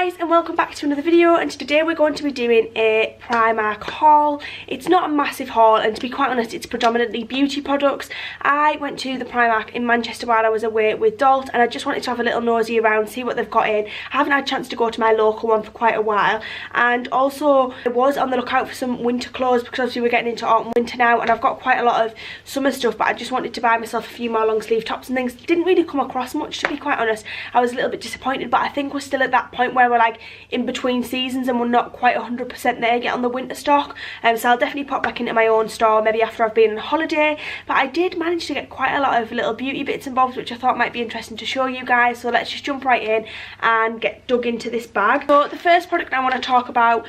guys, and welcome back to another video. And today we're going to be doing a Primark haul. It's not a massive haul, and to be quite honest, it's predominantly beauty products. I went to the Primark in Manchester while I was away with Dalt, and I just wanted to have a little nosy around, see what they've got in. I haven't had a chance to go to my local one for quite a while, and also I was on the lookout for some winter clothes because obviously we're getting into autumn winter now, and I've got quite a lot of summer stuff, but I just wanted to buy myself a few more long sleeve tops and things. Didn't really come across much, to be quite honest. I was a little bit disappointed, but I think we're still at that point where we're like in between seasons and we're not quite 100% there yet on the winter stock. So I'll definitely pop back into my own store maybe after I've been on holiday. But I did manage to get quite a lot of little beauty bits and bobs which I thought might be interesting to show you guys. So let's just jump right in and get dug into this bag. So the first product I want to talk about,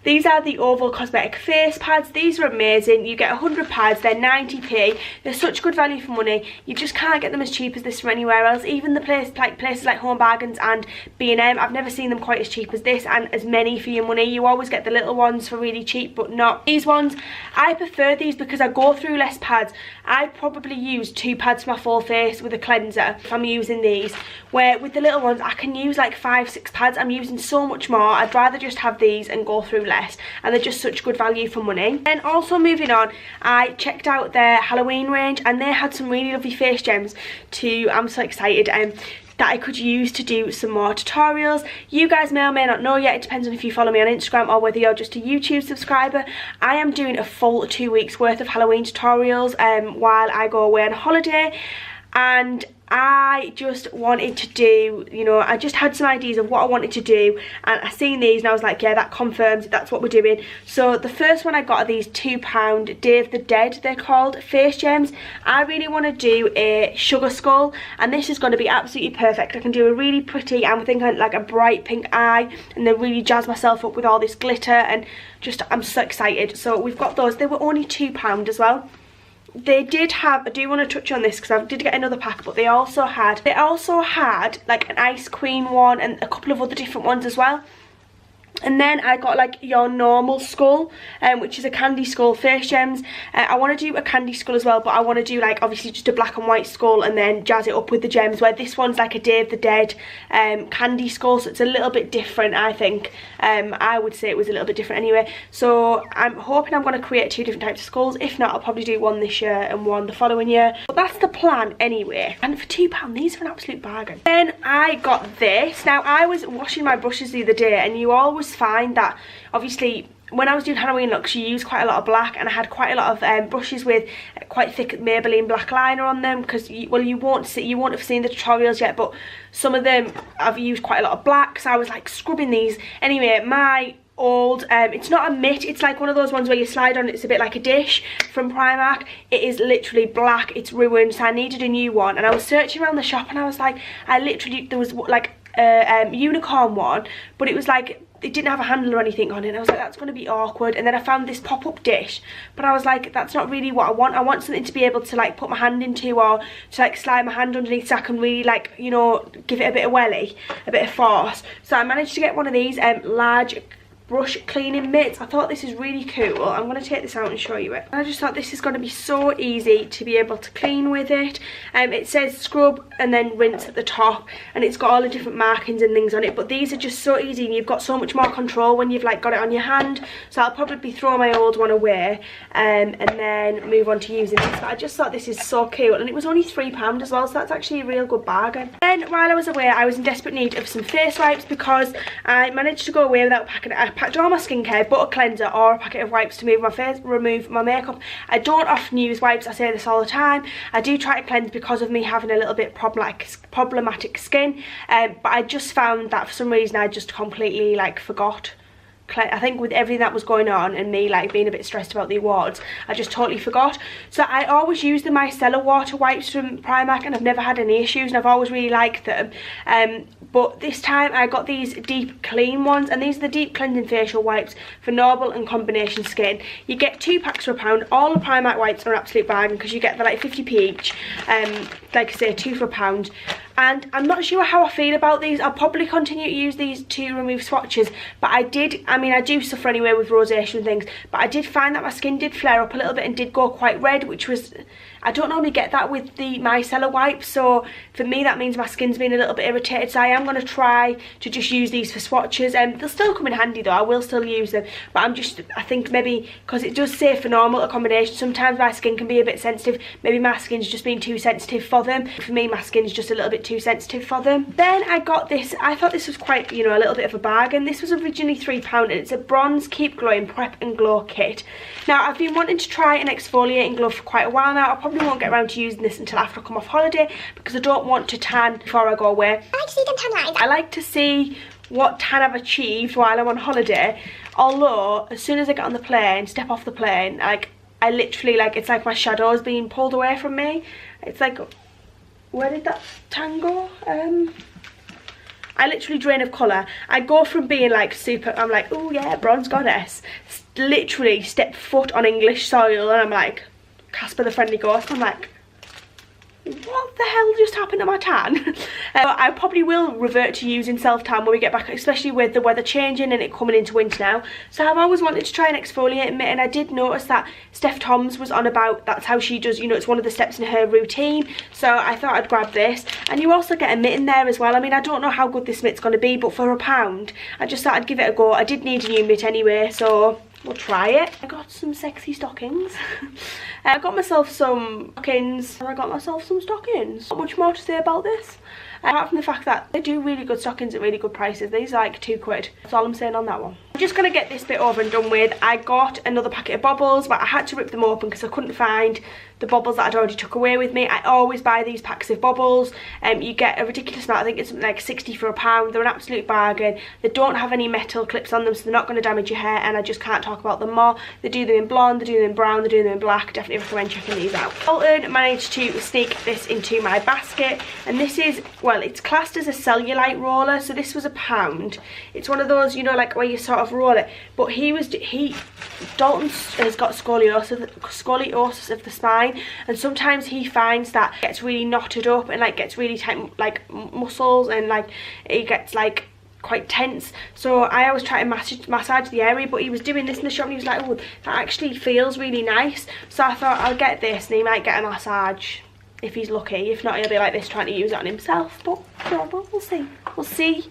these are the Oval Cosmetic face pads. These are amazing. You get 100 pads, they're 90p. They're such good value for money. You just can't get them as cheap as this from anywhere else. Even the places like Home Bargains and B&M, I've never seen them quite as cheap as this and as many for your money. You always get the little ones for really cheap, but not these ones. I prefer these because I go through less pads. I probably use 2 pads for my full face with a cleanser if I'm using these, where with the little ones I can use like 5-6 pads. I'm using so much more. I'd rather just have these and go through less, and they're just such good value for money. And also moving on, I checked out their Halloween range and they had some really lovely face gems too. I'm so excited that I could use to do some more tutorials. You guys may or may not know yet, it depends on if you follow me on Instagram or whether you're just a YouTube subscriber. I am doing a full 2 weeks worth of Halloween tutorials while I go away on holiday, and I just wanted to do, I just had some ideas of what I wanted to do, and I seen these and I was like, yeah, that confirms that's what we're doing. So the first one I got are these £2 Day of the Dead, they're called, face gems. I really want to do a sugar skull, and this is going to be absolutely perfect. I can do a really pretty, I'm thinking like a bright pink eye, and then really jazz myself up with all this glitter, and just, I'm so excited. So we've got those. They were only £2 as well. They did have, I do want to touch on this because I did get another pack, but they also had like an Ice Queen one and a couple of other different ones as well. And then I got like your normal skull, which is a candy skull face gems. I want to do a candy skull as well, but I want to do like obviously just a black and white skull and then jazz it up with the gems, where this one's like a Day of the Dead candy skull, so it's a little bit different, I think. I would say it was a little bit different anyway. So I'm hoping I'm going to create 2 different types of skulls. If not, I'll probably do one this year and one the following year. But that's the plan anyway. And for £2, these are an absolute bargain. Then I got this. Now I was washing my brushes the other day, and you always find that obviously when I was doing Halloween looks you use quite a lot of black, and I had quite a lot of brushes with quite thick Maybelline black liner on them, because you won't have seen the tutorials yet, but some of them I've used quite a lot of black, so I was like scrubbing these. Anyway, my old it's not a mitt, it's like one of those ones where you slide on, it's a bit like a dish from Primark. It is literally black, it's ruined, so I needed a new one. And I was searching around the shop and I was like, there was like a unicorn one, but it was like it didn't have a handle or anything on it, and I was like, that's going to be awkward. And then I found this pop-up dish, but I was like, that's not really what I want. I want something to be able to like put my hand into, or to like slide my hand underneath, so I can really like, give it a bit of welly, a bit of force. So I managed to get one of these large brush cleaning mitts. I thought this is really cool. I'm going to take this out and show you it. I just thought this is going to be so easy to be able to clean with it. It says scrub and then rinse at the top, and it's got all the different markings and things on it, but these are just so easy, and you've got so much more control when you've like got it on your hand. So I'll probably throw my old one away and then move on to using this. But I just thought this is so cool, and it was only £3 as well, so that's actually a real good bargain. Then while I was away, I was in desperate need of some face wipes, because I managed to go away without packing it. I packed all my skincare but a cleanser or a packet of wipes to remove my makeup. I don't often use wipes, I say this all the time. I do try to cleanse because of me having a little bit problematic skin, but I just found that for some reason I just completely like forgot. I think with everything that was going on and me like being a bit stressed about the awards, I just totally forgot. So I always use the micellar water wipes from Primark, and I've never had any issues, and I've always really liked them. But this time I got these deep clean ones, and these are the deep cleansing facial wipes for normal and combination skin. You get 2 packs for £1. All the Primark wipes are an absolute bargain because you get the like 50p each. Like I say, 2 for £1. And I'm not sure how I feel about these. I'll probably continue to use these to remove swatches, but I do suffer anyway with rosacea and things, but I did find that my skin did flare up a little bit and did go quite red, which was, I don't normally get that with the micellar wipes, so for me that means my skin's been a little bit irritated. So I am going to try to just use these for swatches. They'll still come in handy though, I will still use them, but I think maybe because it does say for normal accommodation, sometimes my skin can be a bit sensitive. Maybe my skin's just been too sensitive for them. For me, my skin's just a little bit too sensitive for them. Then I got this. I thought this was quite, you know, a little bit of a bargain. This was originally £3 and it's a bronze keep glowing prep and glow kit. Now I've been wanting to try an exfoliating glove for quite a while now. I probably won't get around to using this until after I come off holiday because I don't want to tan before I go away. I like to see them tan lines. I like to see what tan I've achieved while I'm on holiday. Although as soon as I get on the plane, step off the plane, like I literally, like, it's like my shadow is being pulled away from me. It's like, where did that tan go? I literally drain of colour. I go from being like super, I'm like, oh yeah, bronze goddess, literally step foot on English soil and I'm like, Casper the Friendly Ghost. I'm like, what the hell just happened to my tan? But I probably will revert to using self-tan when we get back, especially with the weather changing and it coming into winter now. So I've always wanted to try an exfoliating mitt, and I did notice that Steph Toms was on about that's how she does, you know, it's one of the steps in her routine. So I thought I'd grab this, and you also get a mitt in there as well. I mean, I don't know how good this mitt's going to be, but for £1 I just thought I'd give it a go. I did need a new mitt anyway, so we'll try it. I got some sexy stockings. I got myself some stockings. Not much more to say about this. Apart from the fact that they do really good stockings at really good prices. These are like £2. That's all I'm saying on that one. I'm just going to get this bit over and done with. I got another packet of bobbles, but I had to rip them open because I couldn't find the bobbles that I'd already took away with me. I always buy these packs of bobbles. You get a ridiculous amount. I think it's like 60 for £1. They're an absolute bargain. They don't have any metal clips on them, so they're not going to damage your hair, and I just can't talk about them more. They do them in blonde, they do them in brown, they do them in black. Definitely recommend checking these out. Alton managed to sneak this into my basket, and this is, well, it's classed as a cellulite roller, so this was £1. It's one of those, you know, like where you sort of roll it, but Dalton has got scoliosis of the spine, and sometimes he finds that it gets really knotted up and like gets really tight, like muscles, and like it gets like quite tense. So I always try to massage the area, but he was doing this in the shop and he was like, oh, that actually feels really nice. So I thought I'll get this, and he might get a massage if he's lucky. If not, he'll be like this trying to use it on himself. But yeah, we'll see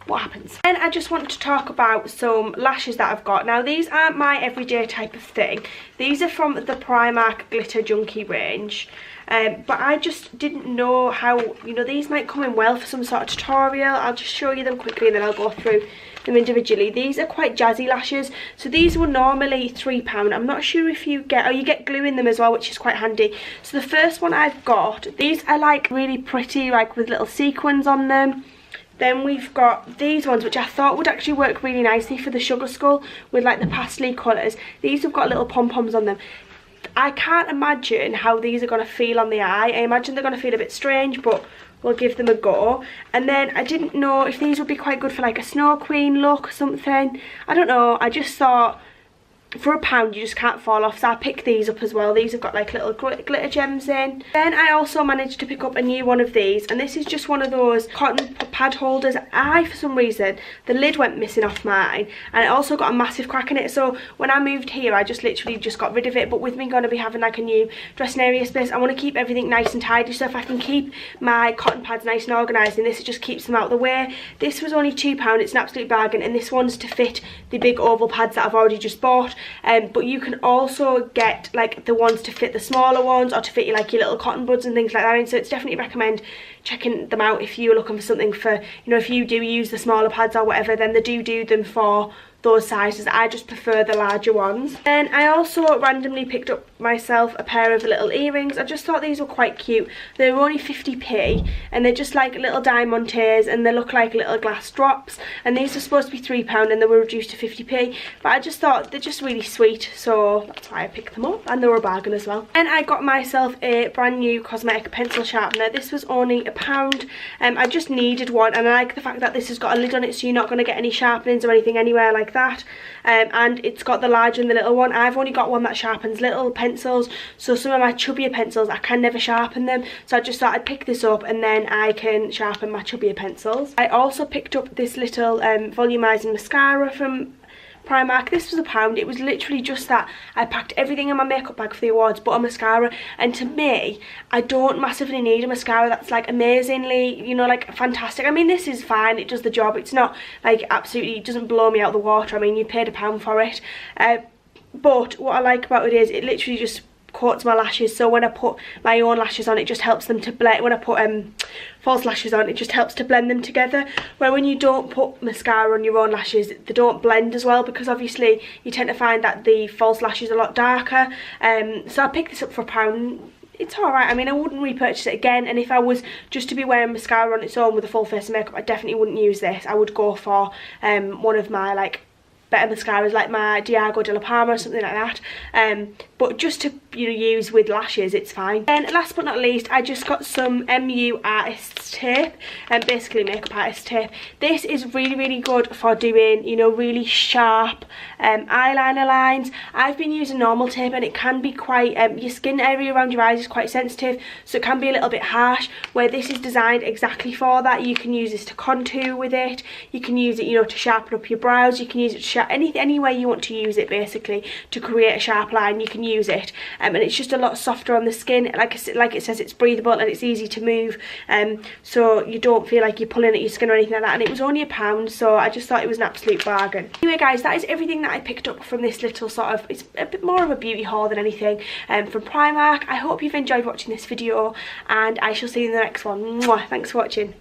what happens. Then I just want to talk about some lashes that I've got. Now these aren't my everyday type of thing. These are from the Primark Glitter Junkie range. But I just didn't know how, you know, these might come in well for some sort of tutorial. I'll just show you them quickly and then I'll go through them individually. These are quite jazzy lashes, so these were normally £3. I'm not sure if you get glue in them as well, which is quite handy. So the first one I've got, these are like really pretty, like with little sequins on them. Then we've got these ones, which I thought would actually work really nicely for the sugar skull with like the pastel colours. These have got little pom-poms on them. I can't imagine how these are going to feel on the eye. I imagine they're going to feel a bit strange, but we'll give them a go. And then I didn't know if these would be quite good for like a Snow Queen look or something. I don't know, I just thought for £1 you just can't fall off, so I picked these up as well. These have got like little glitter gems in. Then I also managed to pick up a new one of these, and this is just one of those cotton pad holders. For some reason the lid went missing off mine, and it also got a massive crack in it, so when I moved here I just literally just got rid of it. But with me going to be having like a new dressing area space, I want to keep everything nice and tidy, so if I can keep my cotton pads nice and organised, and this just keeps them out of the way. This was only £2, it's an absolute bargain, and this one's to fit the big oval pads that I've already just bought. But you can also get like the ones to fit the smaller ones, or to fit your little cotton buds and things like that in. So it's definitely recommend checking them out if you're looking for something for, you know, if you do use the smaller pads or whatever, then they do them for those sizes. I just prefer the larger ones. Then I also randomly picked up myself a pair of little earrings. I just thought these were quite cute. They were only 50p, and they're just like little diamantes, and they look like little glass drops, and these were supposed to be £3 and they were reduced to 50p, but I just thought they're just really sweet, so that's why I picked them up, and they were a bargain as well. And I got myself a brand new cosmetic pencil sharpener. This was only £1. I just needed one, and I like the fact that this has got a lid on it, so you're not going to get any sharpenings or anything anywhere like that. And it's got the large and the little one. I've only got one that sharpens little pencils, so some of my chubbier pencils I can never sharpen them, so I just thought I'd pick this up and then I can sharpen my chubbier pencils. I also picked up this little volumizing mascara from Primark. This was £1. It was literally just that. I packed everything in my makeup bag for the awards but a mascara, and to me, I don't massively need a mascara that's like amazingly, you know, like fantastic. I mean, this is fine, it does the job. It's not like absolutely, it doesn't blow me out the water. I mean, you paid £1 for it. But what I like about it is it literally just coats my lashes, so when I put my own lashes on, it just helps them to blend. When I put false lashes on, it just helps to blend them together, where when you don't put mascara on your own lashes, they don't blend as well, because obviously you tend to find that the false lash is a lot darker. So I picked this up for £1. It's alright. I mean, I wouldn't repurchase it again, and if I was just to be wearing mascara on its own with a full face of makeup, I definitely wouldn't use this. I would go for one of my like better mascaras, like my Diago de la Palma or something like that, but just to, you know, use with lashes, it's fine. And last but not least, I just got some MU Artists tape, and basically makeup artist tape. This is really good for doing, you know, really sharp eyeliner lines. I've been using normal tape, and it can be quite your skin area around your eyes is quite sensitive, so it can be a little bit harsh, where this is designed exactly for that. You can use this to contour with it, you can use it, you know, to sharpen up your brows, you can use it to any way you want to use it, basically to create a sharp line. You can use it, and it's just a lot softer on the skin. Like it says, it's breathable and it's easy to move, so you don't feel like you're pulling at your skin or anything like that. And it was only £1, so I just thought it was an absolute bargain. Anyway guys, that is everything that I picked up from this little sort of, it's a bit more of a beauty haul than anything, from Primark. I hope you've enjoyed watching this video, and I shall see you in the next one. Mwah. Thanks for watching.